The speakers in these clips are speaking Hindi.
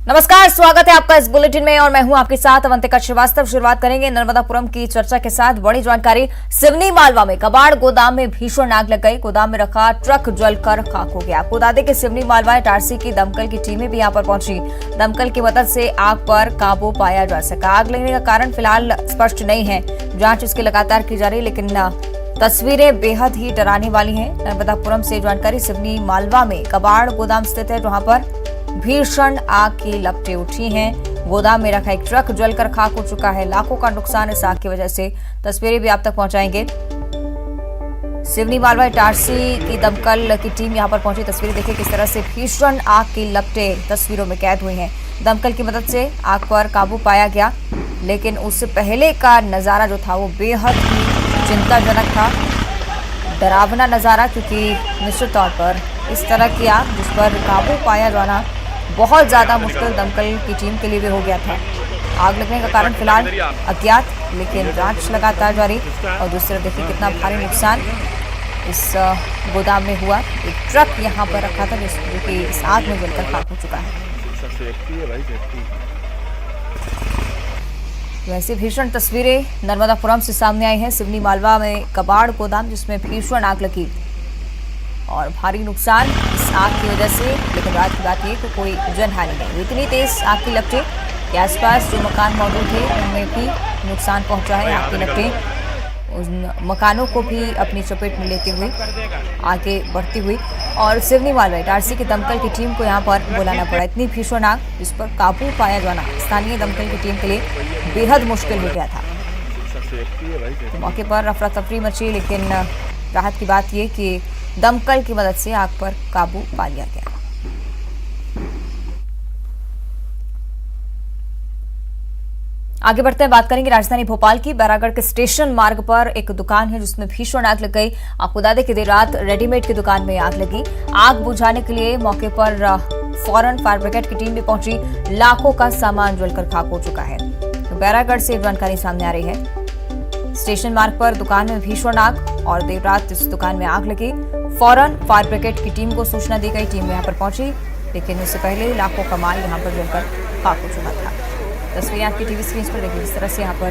नमस्कार, स्वागत है आपका इस बुलेटिन में और मैं हूं आपके साथ अवंतिका श्रीवास्तव। शुरुआत करेंगे नर्मदापुरम की चर्चा के साथ। बड़ी जानकारी, सिवनी मालवा में कबाड़ गोदाम में भीषण आग लग गई। गोदाम में रखा ट्रक जलकर खाक हो गया। आपको बता दें कि सिवनी मालवा टारसी की दमकल की टीमें भी यहां पर पहुंची। दमकल की मदद से आग पर काबू पाया जा सका। आग लगने का कारण फिलहाल स्पष्ट नहीं है, जांच इसकी लगातार की जा रही है, लेकिन तस्वीरें बेहद ही डराने वाली हैं। नर्मदापुरम से जानकारी, सिवनी मालवा में कबाड़ गोदाम स्थित है, जहां पर भीषण आग की लपटें उठी हैं। गोदाम में रखा एक ट्रक जलकर खाक हो चुका है। लाखों का नुकसान इस आग की वजह से। तस्वीरें भी आप तक पहुंचाएंगे। सिवनी मालवा टारसी की दमकल की टीम यहां पर पहुंची। तस्वीरें देखिए किस तरह से भीषण आग की लपटें तस्वीरों में कैद हुई हैं। दमकल की मदद से आग पर काबू पाया गया, लेकिन उससे पहले का नजारा जो था वो बेहद ही चिंताजनक था, डरावना नजारा, क्योंकि निश्चित तौर पर इस तरह की आग जिस पर काबू पाया जाना बहुत ज्यादा मुश्किल दमकल की टीम के लिए भी हो गया था। आग लगने का कारण फिलहाल अज्ञात, लेकिन जांच लगातार जारी। और दूसरी तरफ देखिए कितना भारी नुकसान इस गोदाम में हुआ। एक ट्रक यहाँ पर रखा था जो कि इस आग में जलकर खाक हो चुका है। वैसी भीषण तस्वीरें नर्मदापुरम से सामने आई हैं। सिवनी मालवा में कबाड़ गोदाम जिसमें भीषण आग लगी और भारी नुकसान इस आग की वजह से। लेकिन रात की बात यह कि कोई जनहानि नहीं। इतनी तेज आग की लपटें कि आसपास जो मकान मौजूद थे उनमें भी नुकसान पहुंचा है। आग की लपटें उन मकानों को भी अपनी चपेट में लेते हुए आगे बढ़ती हुई, और सिवनी मालवा टारसी की दमकल की टीम को यहां पर बुलाना पड़ा। इतनी भीषण आग जिस पर काबू पाया जाना स्थानीय दमकल की टीम के लिए बेहद मुश्किल हो गया था। तो मौके पर अफरा तफरी मची, लेकिन राहत की बात यह कि दमकल की मदद से आग पर काबू पा लिया गया। आगे बढ़ते हैं, बात करेंगे राजधानी भोपाल की। बैरागढ़ के स्टेशन मार्ग पर एक दुकान है जिसमें भीषण आग लग गई। आपको बता दें कि देर रात रेडीमेड की दुकान में आग लगी। आग बुझाने के लिए मौके पर फौरन फायर ब्रिगेड की टीम भी पहुंची। लाखों का सामान जलकर खाक हो चुका है। तो बैरागढ़ से जानकारी सामने आ रही है। स्टेशन मार्ग पर दुकान में भीषण आग और देर रात इस दुकान में आग लगी। फौरन फायर ब्रिगेड की टीम को सूचना दी गई। टीम यहां पर पहुंची, लेकिन उससे पहले लाखों का माल यहां पर जलकर खाक हो चुका था। तस्वीरें आपकी टीवी स्क्रीन पर देखिए इस तरह से यहां पर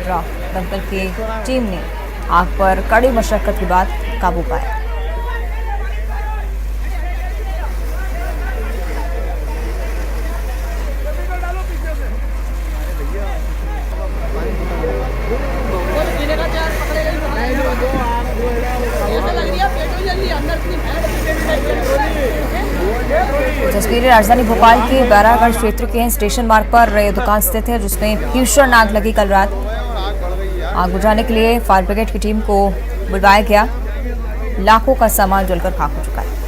दमकल की टीम ने आग पर कड़ी मशक्कत के बाद काबू पाया। तस्वीरें राजधानी भोपाल के बैरागढ़ क्षेत्र के हैं। स्टेशन मार्ग पर दुकान स्थित है जिसमें भीषण आग लगी कल रात। आग बुझाने के लिए फायर ब्रिगेड की टीम को बुलवाया गया। लाखों का सामान जलकर खाक हो चुका है।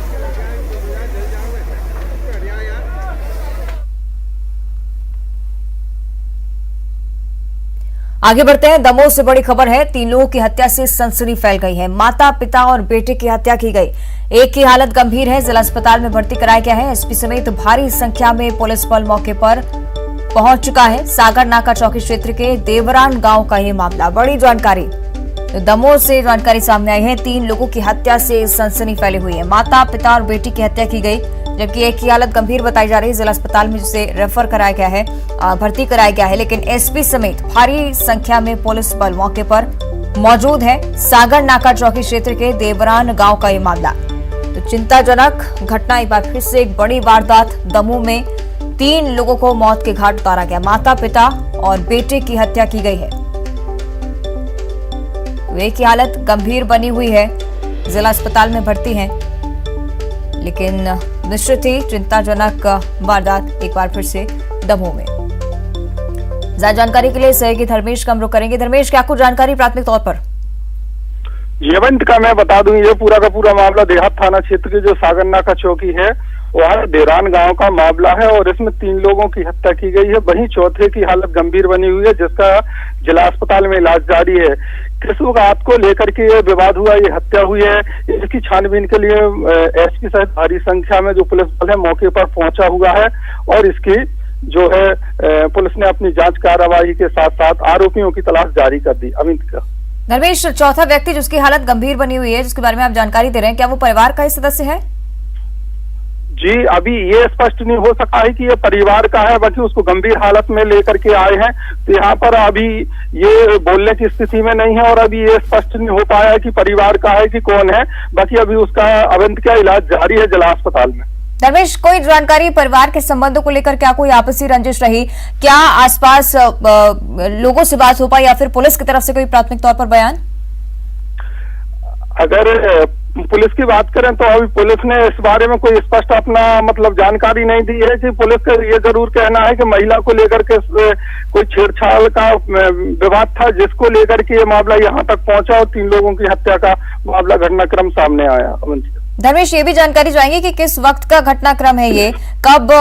आगे बढ़ते हैं, दमोह से बड़ी खबर है। 3 लोगों की हत्या से सनसनी फैल गई है। माता, पिता और बेटे की हत्या की गई। एक की हालत गंभीर है, जिला अस्पताल में भर्ती कराया गया है। एसपी समेत भारी संख्या में पुलिस बल मौके पर पहुंच चुका है। सागर नाका चौकी क्षेत्र के देवरान गांव का यह मामला। बड़ी जानकारी दमोह से जानकारी सामने आई है। 3 लोगों की हत्या से सनसनी फैली हुई है। माता, पिता और बेटी की हत्या की गई, जबकि एक की हालत गंभीर बताई जा रही है। जिला अस्पताल में जिसे रेफर कराया गया है, भर्ती कराया गया है, लेकिन एसपी समेत भारी संख्या में पुलिस बल मौके पर मौजूद है। सागर नाका चौकी क्षेत्र के देवरान गांव का ये मामला। तो चिंताजनक घटना, एक बार फिर से एक बड़ी वारदात। दमोह में 3 लोगों को मौत के घाट उतारा गया। माता, पिता और बेटे की हत्या की गई है। वे की हालत गंभीर बनी हुई है, जिला अस्पताल में भर्ती हैं, लेकिन निश्चित ही चिंताजनक वारदात एक बार फिर से दमोह में। ज्यादा जानकारी के लिए सहयोगी धर्मेश का हम रुख करेंगे। धर्मेश, क्या कुछ जानकारी प्राथमिक तौर पर? येवंत का मैं बता दूं, ये पूरा का पूरा मामला देहात थाना क्षेत्र की जो सागर नाका चौकी है वहाँ देवरान गांव का मामला है, और इसमें 3 लोगों की हत्या की गई है। वहीं चौथे की हालत गंभीर बनी हुई है, जिसका जिला अस्पताल में इलाज जारी है। किस बात को लेकर के ये विवाद हुआ, ये हत्या हुई है, इसकी छानबीन के लिए एसपी सहित भारी संख्या में जो पुलिस बल है मौके पर पहुंचा हुआ है, और इसकी जो है पुलिस ने अपनी जांच कार्रवाई के साथ साथ आरोपियों की तलाश जारी कर दी। अमित का धर्मेश, चौथा व्यक्ति जिसकी हालत गंभीर बनी हुई है, जिसके बारे में आप जानकारी दे रहे हैं, क्या वो परिवार का ही सदस्य है? जी अभी ये स्पष्ट नहीं हो सका है कि ये परिवार का है, बाकी उसको गंभीर हालत में लेकर के आए हैं, तो यहाँ पर अभी ये बोलने की स्थिति में नहीं है और अभी ये स्पष्ट नहीं हो पाया है कि परिवार का है कि कौन है। बाकी अभी उसका अवंत का इलाज जारी है जिला अस्पताल में। धर्मेश, कोई जानकारी परिवार के संबंधों को लेकर, क्या कोई आपसी रंजिश रही, क्या आसपास लोगों से बात हो पाई या फिर पुलिस की तरफ से कोई प्राथमिक तौर पर बयान? अगर पुलिस की बात करें तो अभी पुलिस ने इस बारे में कोई स्पष्ट अपना मतलब जानकारी नहीं दी है। कि पुलिस का ये जरूर कहना है कि महिला को लेकर के कोई छेड़छाड़ का विवाद था, जिसको लेकर के ये मामला यहाँ तक पहुंचा और 3 लोगों की हत्या का मामला घटनाक्रम सामने आया। धर्मेश, ये भी जानकारी चाहेंगे कि किस वक्त का घटनाक्रम है ये, कब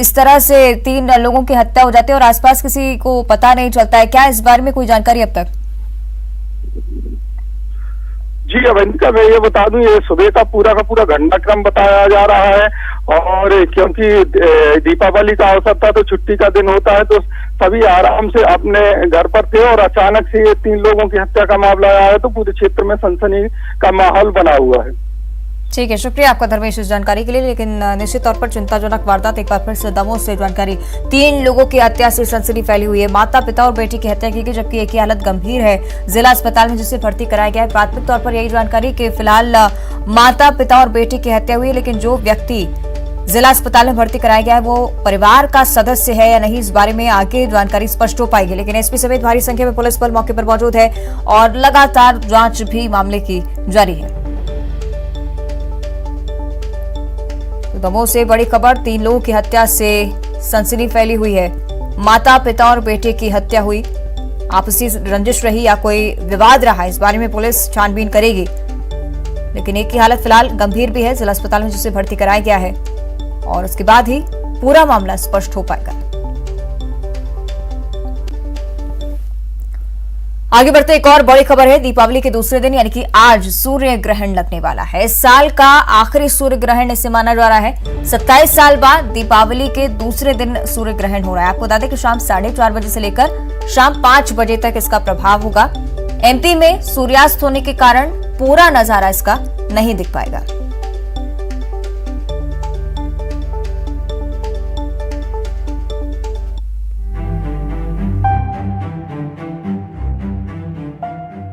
इस तरह से 3 लोगों की हत्या हो जाती है और आसपास किसी को पता नहीं चलता है, क्या इस बारे में कोई जानकारी अब तक? जी अवंतिका, मैं ये बता दूं, ये सुबह का पूरा घटनाक्रम बताया जा रहा है और क्योंकि दीपावली का अवसर था तो छुट्टी का दिन होता है, तो सभी आराम से अपने घर पर थे और अचानक से ये 3 लोगों की हत्या का मामला आया है, तो पूरे क्षेत्र में सनसनी का माहौल बना हुआ है। ठीक है, शुक्रिया आपका धर्मेश इस जानकारी के लिए। लेकिन निश्चित तौर पर चिंताजनक वारदात, एक बार फिर से दमोह से जानकारी, 3 लोगों की हत्या से सनसनी फैली हुई है। माता पिता और बेटी की हत्या की गई, जबकि एक की हालत गंभीर है जिला अस्पताल में, जिसे भर्ती कराया गया है। प्राथमिक तौर पर यही जानकारी कि फिलहाल माता पिता और बेटी की हत्या हुई है, लेकिन जो व्यक्ति जिला अस्पताल में भर्ती कराया गया है वो परिवार का सदस्य है या नहीं, इस बारे में आगे जानकारी स्पष्ट हो पाएगी। लेकिन एसपी समेत भारी संख्या में पुलिस बल मौके पर मौजूद है और लगातार जांच भी मामले की जारी है। दमोह से बड़ी खबर, 3 लोगों की हत्या से सनसनी फैली हुई है। माता पिता और बेटे की हत्या हुई, आपसी रंजिश रही या कोई विवाद रहा, इस बारे में पुलिस छानबीन करेगी। लेकिन एक की हालत फिलहाल गंभीर भी है जिला अस्पताल में, जिसे भर्ती कराया गया है और उसके बाद ही पूरा मामला स्पष्ट हो पाएगा। आगे बढ़ते एक और बड़ी खबर है, दीपावली के दूसरे दिन यानी कि आज सूर्य ग्रहण लगने वाला है। इस साल का आखिरी सूर्य ग्रहण इसे माना जा रहा है। 27 साल बाद दीपावली के दूसरे दिन सूर्य ग्रहण हो रहा है। आपको बता दें कि शाम 4:30 बजे से लेकर शाम 5 बजे तक इसका प्रभाव होगा। एमपी में सूर्यास्त होने के कारण पूरा नजारा इसका नहीं दिख पाएगा।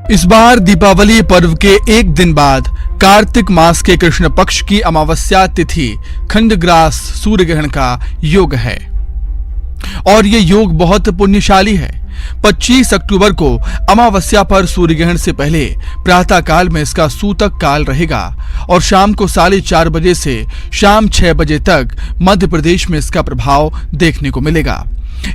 इस बार दीपावली पर्व के एक दिन बाद कार्तिक मास के कृष्ण पक्ष की अमावस्या तिथि खंडग्रास सूर्य ग्रहण का योग है और ये योग बहुत पुण्यशाली है। 25 अक्टूबर को अमावस्या पर सूर्य ग्रहण से पहले प्रातः काल में इसका सूतक काल रहेगा और शाम को 4:30 बजे से शाम 6 बजे तक मध्य प्रदेश में इसका प्रभाव देखने को मिलेगा।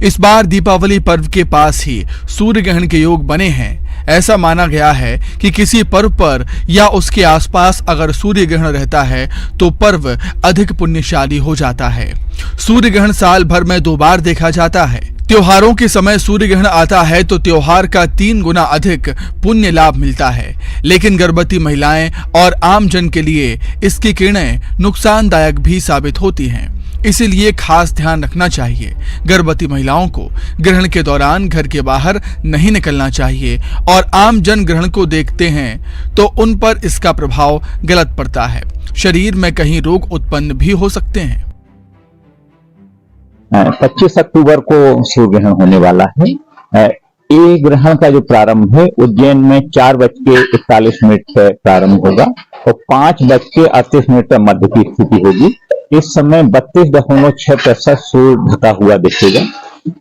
इस बार दीपावली पर्व के पास ही सूर्य ग्रहण के योग बने हैं। ऐसा माना गया है कि किसी पर्व पर या उसके आसपास अगर सूर्य ग्रहण रहता है तो पर्व अधिक पुण्यशाली हो जाता है। सूर्य ग्रहण साल भर में 2 बार देखा जाता है। त्योहारों के समय सूर्य ग्रहण आता है तो त्योहार का 3 गुना अधिक पुण्य लाभ मिलता है, लेकिन गर्भवती महिलाएं और आम जन के लिए इसकी किरणें नुकसानदायक भी साबित होती हैं। इसीलिए खास ध्यान रखना चाहिए। गर्भवती महिलाओं को ग्रहण के दौरान घर के बाहर नहीं निकलना चाहिए और आम जन ग्रहण को देखते हैं तो उन पर इसका प्रभाव गलत पड़ता है। शरीर में कहीं रोग उत्पन्न भी हो सकते हैं। 25 अक्टूबर को सूर्य ग्रहण होने वाला है। ये ग्रहण का जो प्रारंभ है उज्जैन में 4:41 से प्रारंभ होगा और 5:38 पर मध्य की स्थिति होगी। इस समय 32.6% सूर्य ढका हुआ दिखेगा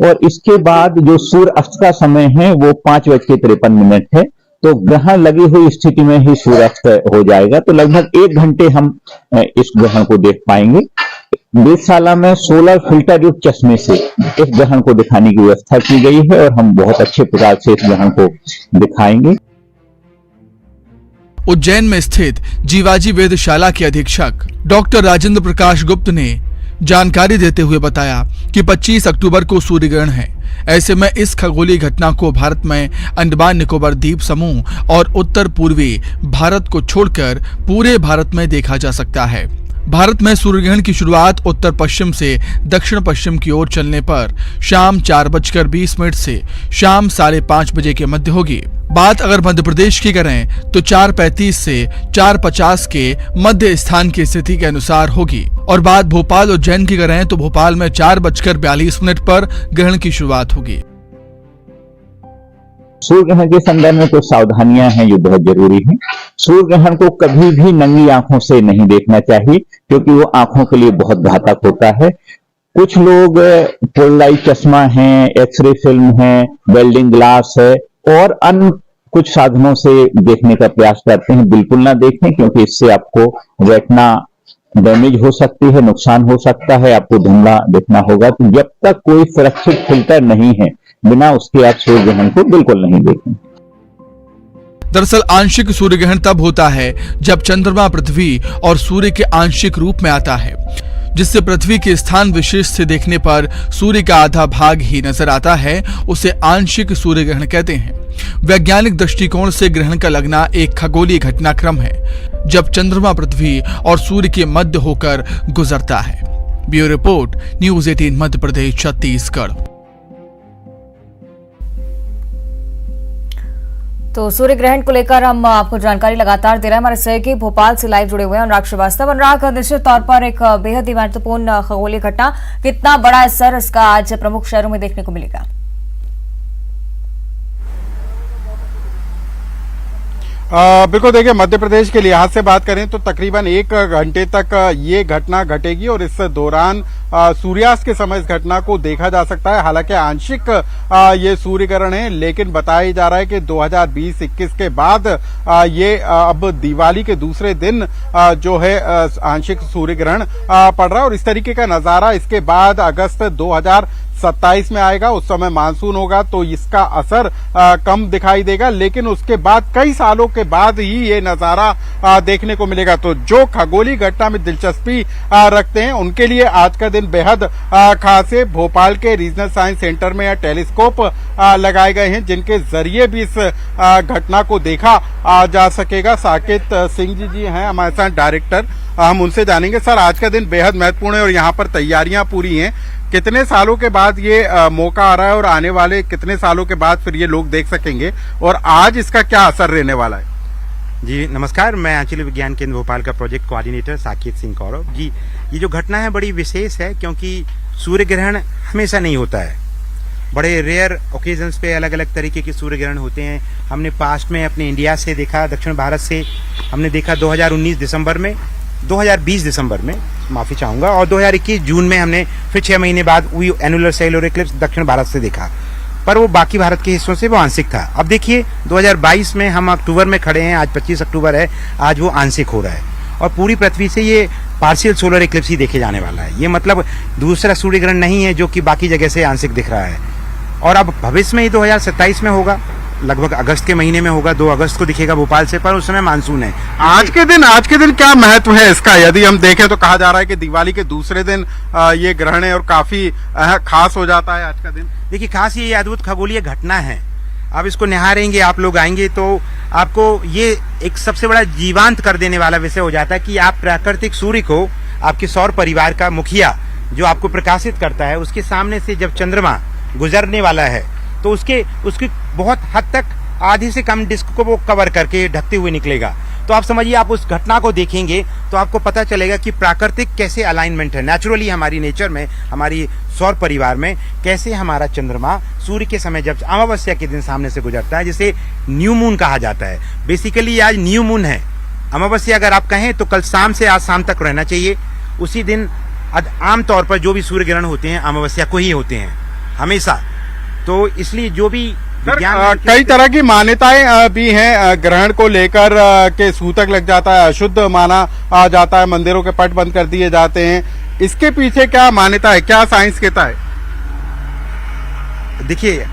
और इसके बाद जो सूर्य अस्त का समय है वो 5:53 है। तो ग्रहण लगी हुई स्थिति में ही सूर्यास्त हो जाएगा, तो लगभग 1 घंटे हम इस ग्रहण को देख पाएंगे। वेधशाला में सोलर फिल्टर युक्त चश्मे से इस ग्रहण को दिखाने की व्यवस्था की गई है और हम बहुत अच्छे प्रकार से इस ग्रहण को दिखाएंगे। उज्जैन में स्थित जीवाजी वेधशाला के अधीक्षक डॉक्टर राजेंद्र प्रकाश गुप्त ने जानकारी देते हुए बताया कि 25 अक्टूबर को सूर्य ग्रहण है। ऐसे में इस खगोलीय घटना को भारत में अंडमान निकोबार द्वीप समूह और उत्तर पूर्वी भारत को छोड़कर पूरे भारत में देखा जा सकता है। भारत में सूर्य ग्रहण की शुरुआत उत्तर पश्चिम से दक्षिण पश्चिम की ओर चलने पर शाम 4:20 से शाम 5:30 बजे के मध्य होगी। बात अगर मध्य प्रदेश की करें तो 4:35 से 4:50 के मध्य स्थान की स्थिति के अनुसार होगी। और बात भोपाल और उज्जैन की करें तो भोपाल में 4:42 पर ग्रहण की शुरुआत होगी। सूर्य ग्रहण के संदर्भ में कुछ सावधानियां हैं जो बहुत जरूरी हैं। सूर्य ग्रहण को कभी भी नंगी आंखों से नहीं देखना चाहिए, क्योंकि वो आंखों के लिए बहुत घातक होता है। कुछ लोग पोलराइज चश्मा है, एक्सरे फिल्म है, वेल्डिंग ग्लास है और अन्य कुछ साधनों से देखने का प्रयास करते हैं। बिल्कुल ना देखें, क्योंकि इससे आपको रेटिना डैमेज हो सकती है, नुकसान हो सकता है, आपको धुंधला देखना होगा। तो जब तक कोई सुरक्षित फिल्टर नहीं है, बिना उसके आप सूर्य ग्रहण को बिल्कुल नहीं देखें। दरअसल आंशिक सूर्य ग्रहण तब होता है जब चंद्रमा पृथ्वी और सूर्य के आंशिक रूप में आता है, जिससे पृथ्वी के स्थान विशेष से देखने पर सूर्य का आधा भाग ही नजर आता है। उसे आंशिक सूर्य ग्रहण कहते हैं। वैज्ञानिक दृष्टिकोण से ग्रहण का लगना एक खगोलीय घटनाक्रम है, जब चंद्रमा पृथ्वी और सूर्य के मध्य होकर गुजरता है। Bureau report, news 18 Madhya Pradesh Chhattisgarh. तो सूर्य ग्रहण को लेकर हम आपको जानकारी लगातार दे रहे हैं। हमारे सहयोगी भोपाल से लाइव जुड़े हुए हैं अनुराग श्रीवास्तव। अनुराग, निश्चित तौर पर एक बेहद ही महत्वपूर्ण खगोलीय घटना, कितना बड़ा असर इसका आज प्रमुख शहरों में देखने को मिलेगा? बिल्कुल, देखिए मध्य प्रदेश के लिहाज से बात करें तो तकरीबन 1 घंटे तक ये घटना घटेगी और इस दौरान सूर्यास्त के समय इस घटना को देखा जा सकता है। हालांकि आंशिक ये सूर्य ग्रहण है, लेकिन बताया जा रहा है कि 2020-21 के बाद ये अब दिवाली के दूसरे दिन जो है आंशिक सूर्य ग्रहण पड़ रहा है। और इस तरीके का नजारा इसके बाद अगस्त 2027 में आएगा। उस समय मानसून होगा तो इसका असर कम दिखाई देगा, लेकिन उसके बाद कई सालों के बाद ही ये नजारा देखने को मिलेगा। तो जो खगोलीय घटना में दिलचस्पी रखते हैं उनके लिए आज का दिन बेहद खास है। भोपाल के रीजनल साइंस सेंटर में टेलीस्कोप लगाए गए हैं, जिनके जरिए भी इस घटना को देखा जा सकेगा। साकेत सिंह जी हैं हमारे साथ डायरेक्टर, हम उनसे जानेंगे। सर, आज का दिन बेहद महत्वपूर्ण है और यहाँ पर तैयारियां पूरी हैं। कितने सालों के बाद ये मौका आ रहा है और आने वाले कितने सालों के बाद फिर ये लोग देख सकेंगे, और आज इसका क्या असर रहने वाला है? जी नमस्कार, मैं आंचलिक विज्ञान केंद्र भोपाल का प्रोजेक्ट कोऑर्डिनेटर साकेत सिंह कौरव जी। ये जो घटना है बड़ी विशेष है, क्योंकि सूर्य ग्रहण हमेशा नहीं होता है। बड़े रेयर ओकेजन्स पे अलग अलग तरीके के सूर्य ग्रहण होते हैं। हमने पास्ट में अपने इंडिया से देखा, दक्षिण भारत से हमने देखा 2019 दिसंबर में, 2020 दिसंबर में माफी चाहूंगा, और 2021 जून में हमने फिर 6 महीने बाद एनुलर सेलुलर इक्लिप्स दक्षिण भारत से देखा, पर वो बाकी भारत के हिस्सों से वो आंशिक था। अब देखिए 2022 में हम अक्टूबर में खड़े हैं, आज 25 अक्टूबर है, आज वो आंशिक हो रहा है और पूरी पृथ्वी से ये पार्शियल सोलर इक्लिप्स ही देखे जाने वाला है। ये मतलब दूसरा सूर्य ग्रहण नहीं है जो कि बाकी जगह से आंशिक दिख रहा है। और अब भविष्य में ही 2027 में होगा, लगभग अगस्त के महीने में होगा, 2 अगस्त को दिखेगा भोपाल से, पर उस समय मानसून है। आज के दिन क्या महत्व है इसका? यदि हम देखें तो कहा जा रहा है कि दिवाली के दूसरे दिन ये ग्रहण है और काफी खास हो जाता है आज का दिन। देखिए, खास ये अद्भुत खगोलीय घटना है। आप इसको निहारेंगे, आप लोग आएंगे तो आपको ये एक सबसे बड़ा जीवांत कर देने वाला विषय हो जाता है कि आप प्राकृतिक सूर्य को, आपके सौर परिवार का मुखिया जो आपको प्रकाशित करता है, उसके सामने से जब चंद्रमा गुजरने वाला है तो उसकी बहुत हद तक आधी से कम डिस्क को वो कवर करके ढकते हुए निकलेगा। तो आप समझिए, आप उस घटना को देखेंगे तो आपको पता चलेगा कि प्राकृतिक कैसे अलाइनमेंट है, नेचुरली हमारी नेचर में, हमारी सौर परिवार में कैसे हमारा चंद्रमा सूर्य के समय जब अमावस्या के दिन सामने से गुजरता है, जिसे न्यू मून कहा जाता है। बेसिकली आज न्यू मून है। अमावस्या अगर आप कहें तो कल शाम से आज शाम तक रहना चाहिए। उसी दिन आमतौर पर जो भी सूर्य ग्रहण होते हैं अमावस्या को ही होते हैं हमेशा। तो इसलिए जो भी कई तरह की मान्यताएं भी हैं ग्रहण को लेकर के सूतक लग जाता है, अशुद्ध माना जाता है, मंदिरों के पट बंद कर दिए जाते हैं। इसके पीछे क्या मान्यता है, क्या साइंस कहता है? देखिए,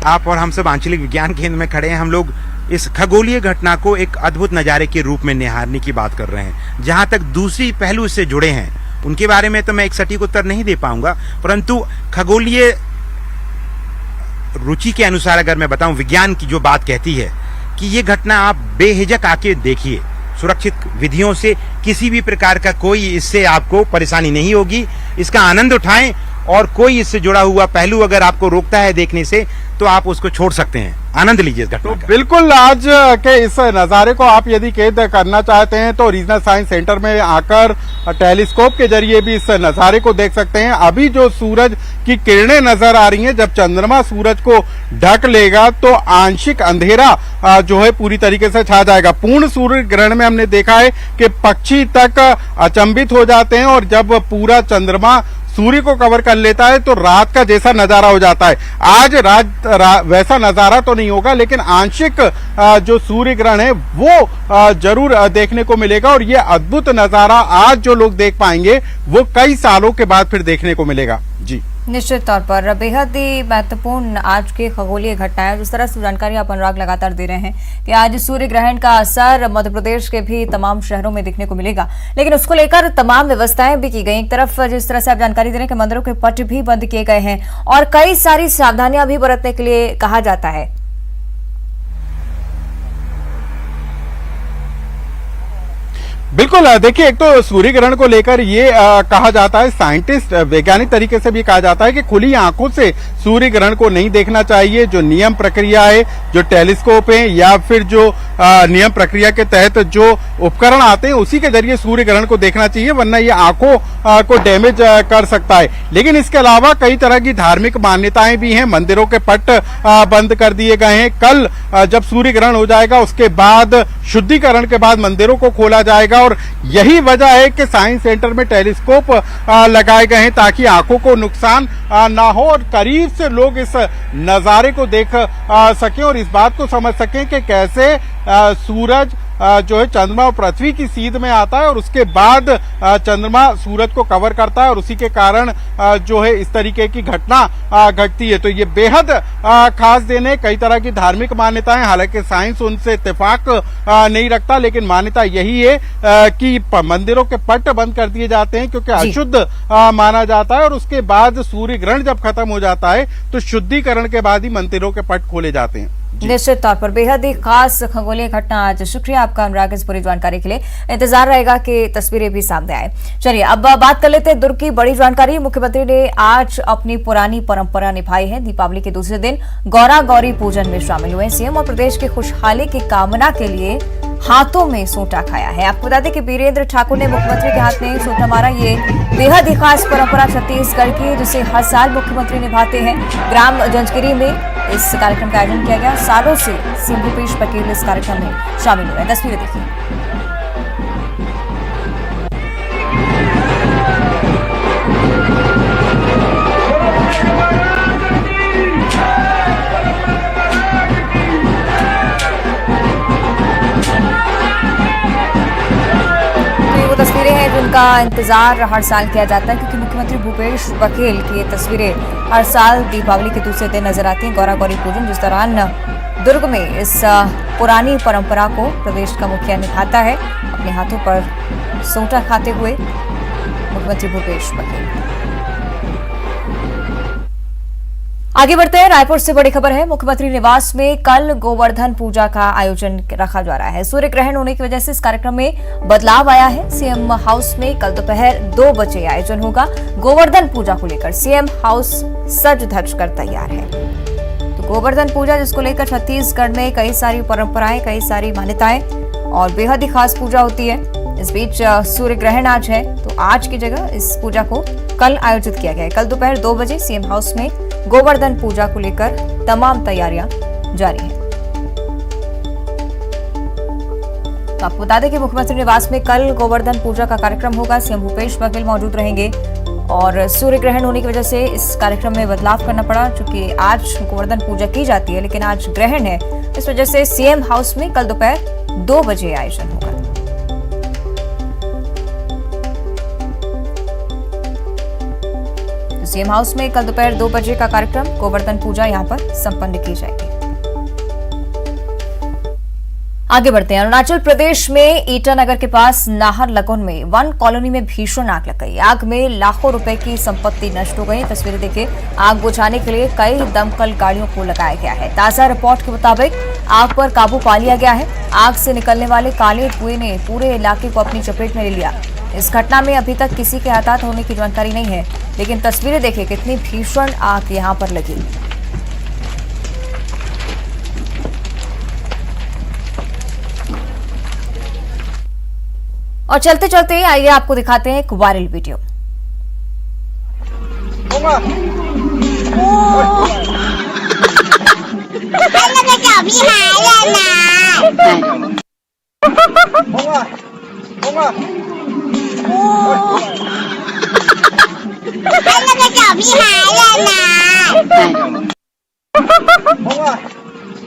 आप और हम सब आंचलिक विज्ञान केंद्र में खड़े हैं। हम लोग इस खगोलीय घटना को एक अद्भुत नजारे के रूप में निहारने की बात कर रहे हैं। जहां तक दूसरी पहलू इससे जुड़े हैं उनके बारे में तो मैं एक सटीक उत्तर नहीं दे पाऊंगा, परंतु खगोलीय रुचि के अनुसार अगर मैं बताऊं, विज्ञान की जो बात कहती है कि ये घटना आप बेहिचक आके देखिए, सुरक्षित विधियों से किसी भी प्रकार का कोई इससे आपको परेशानी नहीं होगी, इसका आनंद उठाएं और कोई इससे जुड़ा हुआ पहलू अगर आपको रोकता है देखने से तो आप उसको छोड़ सकते हैं। आनंद लीजिए इस घटना का। बिल्कुल, आज के इस नज़ारे को आप यदि कैद करना चाहते हैं तो रीजनल साइंस सेंटर में आकर टेलीस्कोप के जरिए भी इस नज़ारे को देख सकते हैं। अभी जो सूरज की किरणें नजर आ रही हैं, जब चंद्रमा सूरज को ढक लेगा तो आंशिक अंधेरा जो है पूरी तरीके से छा जाएगा। पूर्ण सूर्य ग्रहण में हमने देखा है कि पक्षी तक अचंभित हो जाते हैं और जब पूरा चंद्रमा सूर्य को कवर कर लेता है तो रात का जैसा नजारा हो जाता है। आज वैसा नजारा तो नहीं होगा, लेकिन आंशिक जो सूर्य ग्रहण है वो जरूर देखने को मिलेगा और ये अद्भुत नजारा आज जो लोग देख पाएंगे वो कई सालों के बाद फिर देखने को मिलेगा। जी निश्चित तौर पर बेहद ही महत्वपूर्ण आज के खगोलीय घटनाएं, जिस तरह से जानकारी आप अनुराग लगातार दे रहे हैं कि आज सूर्य ग्रहण का असर मध्य प्रदेश के भी तमाम शहरों में दिखने को मिलेगा, लेकिन उसको लेकर तमाम व्यवस्थाएं भी की गई। एक तरफ जिस तरह से आप जानकारी दे रहे हैं कि मंदिरों के पट भी बंद किए गए हैं और कई सारी सावधानियां भी बरतने के लिए कहा जाता है। बिल्कुल, देखिए, एक तो सूर्य ग्रहण को लेकर ये कहा जाता है, साइंटिस्ट वैज्ञानिक तरीके से भी कहा जाता है कि खुली आंखों से सूर्य ग्रहण को नहीं देखना चाहिए। जो नियम प्रक्रिया है, जो टेलीस्कोप है या फिर जो नियम प्रक्रिया के तहत जो उपकरण आते हैं उसी के जरिए सूर्य ग्रहण को देखना चाहिए, वरना ये आंखों को डैमेज कर सकता है। लेकिन इसके अलावा कई तरह की धार्मिक मान्यताएं भी हैं। मंदिरों के पट बंद कर दिए गए हैं। कल जब सूर्य ग्रहण हो जाएगा उसके बाद शुद्धिकरण के बाद मंदिरों को खोला जाएगा और यही वजह है कि साइंस सेंटर में टेलीस्कोप लगाए गए हैं ताकि आंखों को नुकसान ना हो और करीब से लोग इस नजारे को देख सकें और इस बात को समझ सकें कि कैसे सूरज जो है चंद्रमा और पृथ्वी की सीध में आता है और उसके बाद चंद्रमा सूरज को कवर करता है और उसी के कारण जो है इस तरीके की घटना घटती है। तो ये बेहद खास दिन है। कई तरह की धार्मिक मान्यताएं, हालांकि साइंस उनसे इत्तेफाक नहीं रखता, लेकिन मान्यता यही है कि मंदिरों के पट बंद कर दिए जाते हैं क्योंकि अशुद्ध माना जाता है और उसके बाद सूर्य ग्रहण जब खत्म हो जाता है तो शुद्धिकरण के बाद ही मंदिरों के पट खोले जाते हैं। निश्चित तौर पर बेहद ही खास खगोलीय घटना आज। शुक्रिया आपका अनुराग इस पूरी जानकारी के लिए। इंतजार रहेगा कि तस्वीरें भी सामने आए। चलिए अब बात कर लेते हैं दुर्ग की बड़ी जानकारी। मुख्यमंत्री ने आज अपनी पुरानी परंपरा निभाई है। दीपावली के दूसरे दिन गौरा गौरी पूजन में शामिल हुए सीएम और प्रदेश की खुशहाली की कामना के लिए हाथों में सोटा खाया है। आपको बता दें कि वीरेंद्र ठाकुर ने मुख्यमंत्री के हाथ में सोटा मारा। ये बेहद ही खास परंपरा छत्तीसगढ़ की, जिसे हर साल मुख्यमंत्री निभाते हैं। ग्राम जंजगिरी में इस कार्यक्रम का आयोजन किया गया। सालों से सीएम भूपेश बघेल इस कार्यक्रम में शामिल हुए। तस्वीरें देखिए। तस्वीरें हैं जिनका इंतजार हर साल किया जाता है क्योंकि मुख्यमंत्री भूपेश बघेल की ये तस्वीरें हर साल दीपावली के दूसरे दिन नजर आती हैं। गौरा गौरी पूजन, जिस दौरान दुर्ग में इस पुरानी परंपरा को प्रदेश का मुखिया निभाता है अपने हाथों पर सोटा खाते हुए मुख्यमंत्री भूपेश बघेल। आगे बढ़ते हैं। रायपुर से बड़ी खबर है। मुख्यमंत्री निवास में कल गोवर्धन पूजा का आयोजन रखा जा रहा है। सूर्य ग्रहण होने की वजह से इस कार्यक्रम में बदलाव आया है। सीएम हाउस में कल दोपहर 2 बजे आयोजन होगा। गोवर्धन पूजा को लेकर सीएम हाउस सज धज कर तैयार है। तो गोवर्धन पूजा, जिसको लेकर छत्तीसगढ़ में कई सारी परंपराएं, कई सारी मान्यताएं और बेहद ही खास पूजा होती है। इस बीच सूर्य ग्रहण आज है, तो आज की जगह इस पूजा को कल आयोजित किया गया है। कल दोपहर 2 बजे सीएम हाउस में गोवर्धन पूजा को लेकर तमाम तैयारियां जारी हैं। तो आपको बता दें कि मुख्यमंत्री निवास में कल गोवर्धन पूजा का कार्यक्रम होगा। सीएम भूपेश बघेल मौजूद रहेंगे और सूर्य ग्रहण होने की वजह से इस कार्यक्रम में बदलाव करना पड़ा, क्योंकि आज गोवर्धन पूजा की जाती है लेकिन आज ग्रहण है। इस वजह से सीएम हाउस में कल दोपहर 2 बजे आयोजन होगा। सीएम हाउस में कल दोपहर 2 बजे का कार्यक्रम, गोवर्धन पूजा यहां पर संपन्न की जाएगी। आगे बढ़ते हैं। अरुणाचल प्रदेश में ईटानगर के पास नाहरलगुन में वन कॉलोनी में भीषण आग लग गई। आग में लाखों रुपए की संपत्ति नष्ट हो गई। तस्वीरें देखिए। आग बुझाने के लिए कई दमकल गाड़ियों को लगाया गया है। ताजा रिपोर्ट के मुताबिक आग पर काबू पा लिया गया है। आग से निकलने वाले काले धुएं ने पूरे इलाके को अपनी चपेट में ले लिया। इस घटना में अभी तक किसी के हताहत होने की जानकारी नहीं है, लेकिन तस्वीरें देखिए कितनी भीषण आग यहां पर लगी। और चलते चलते आइए आपको दिखाते हैं एक वायरल वीडियो।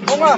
Bông à.